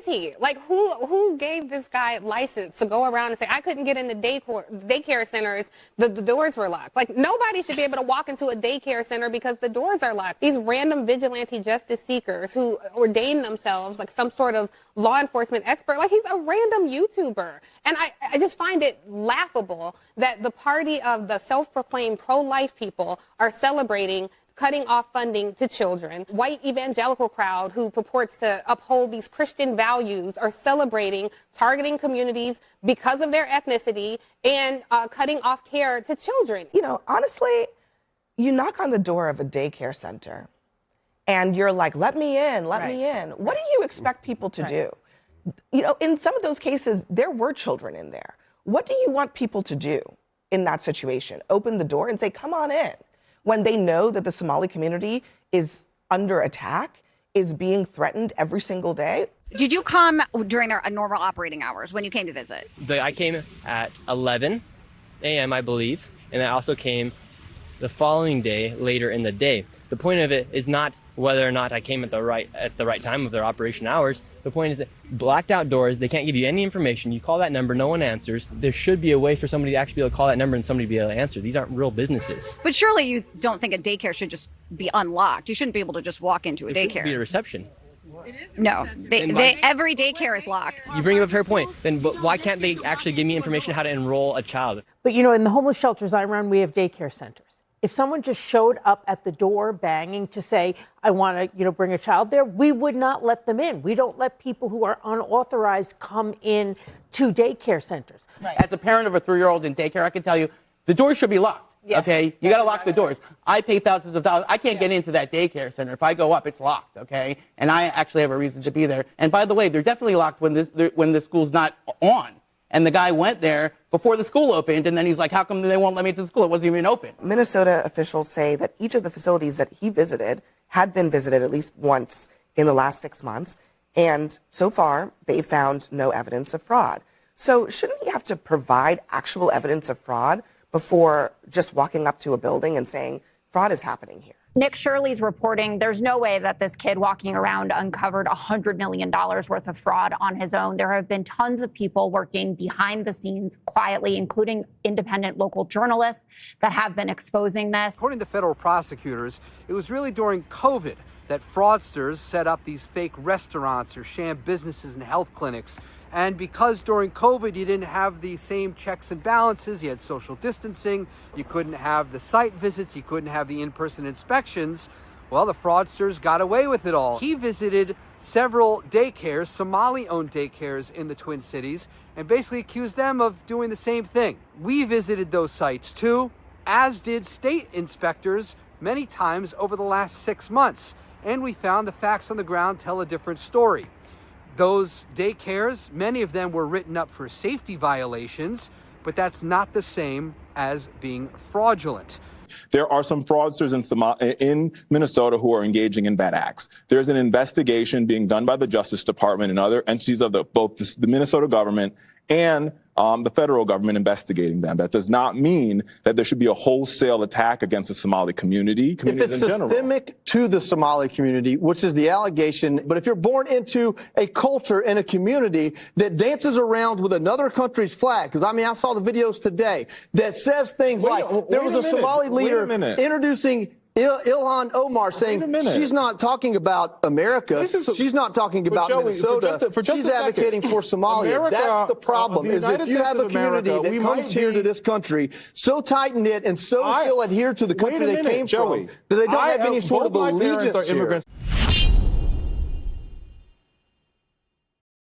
is he? Like, who gave this guy license to go around and say, I couldn't get into daycare centers, the doors were locked? Like, nobody should be able to walk into a daycare center because the doors are locked. These random vigilante justice seekers who ordain themselves like some sort of law enforcement expert, like he's a random YouTuber. And I just find it laughable that the party of the self-proclaimed pro-life people are celebrating cutting off funding to children. White evangelical crowd who purports to uphold these Christian values are celebrating targeting communities because of their ethnicity and cutting off care to children. You know, honestly, you knock on the door of a daycare center and you're like, let me in, let me in. What do you expect people to do? You know, in some of those cases, there were children in there. What do you want people to do in that situation? Open the door and say, come on in, when they know that the Somali community is under attack, is being threatened every single day? Did you come during their normal operating hours when you came to visit? I came at 11 a.m., I believe, and I also came the following day later in the day. The point of it is not whether or not I came at the right time of their operation hours. The point is that blacked out doors, they can't give you any information. You call that number, no one answers. There should be a way for somebody to actually be able to call that number and somebody be able to answer. These aren't real businesses. But surely you don't think a daycare should just be unlocked. You shouldn't be able to just walk into a daycare. There shouldn't be a reception. No, every daycare is locked. You bring up a fair point. Then why can't they actually give me information how to enroll a child? But, you know, in the homeless shelters I run, we have daycare centers. If someone just showed up at the door banging to say, I want to, you know, bring a child there, we would not let them in. We don't let people who are unauthorized come in to daycare centers. Right. As a parent of a 3-year-old in daycare, I can tell you the doors should be locked. Yeah. Okay, you got to lock the doors. I pay thousands of dollars. I can't get into that daycare center. If I go up, it's locked. Okay, and I actually have a reason to be there. And by the way, they're definitely locked when the school's not on. And the guy went there before the school opened, and then he's like, how come they won't let me into the school? It wasn't even open. Minnesota officials say that each of the facilities that he visited had been visited at least once in the last 6 months, and so far they found no evidence of fraud. So shouldn't he have to provide actual evidence of fraud before just walking up to a building and saying, fraud is happening here? Nick Shirley's reporting there's no way that this kid walking around uncovered $100 million worth of fraud on his own. There have been tons of people working behind the scenes quietly, including independent local journalists that have been exposing this. According to federal prosecutors, it was really during COVID that fraudsters set up these fake restaurants or sham businesses and health clinics. And because during COVID, you didn't have the same checks and balances, you had social distancing, you couldn't have the site visits, you couldn't have the in-person inspections, well, the fraudsters got away with it all. He visited several daycares, Somali-owned daycares in the Twin Cities, and basically accused them of doing the same thing. We visited those sites too, as did state inspectors many times over the last 6 months. And we found the facts on the ground tell a different story. Those daycares, many of them were written up for safety violations, but that's not the same as being fraudulent. There are some fraudsters in Minnesota who are engaging in bad acts. There's an investigation being done by the Justice Department and other entities of both the Minnesota government and the federal government investigating them. That does not mean that there should be a wholesale attack against the Somali community. If it's systemic to the Somali community, which is the allegation, but if you're born into a culture and a community that dances around with another country's flag, because I mean, I saw the videos today that says things like there was a Somali leader introducing Ilhan Omar saying she's not talking about America. She's not talking about Minnesota. She's advocating for Somalia. That's the problem, is if you have a community that comes here to this country so tight-knit and so still adhere to the country they came from, that they don't have any sort of allegiance here.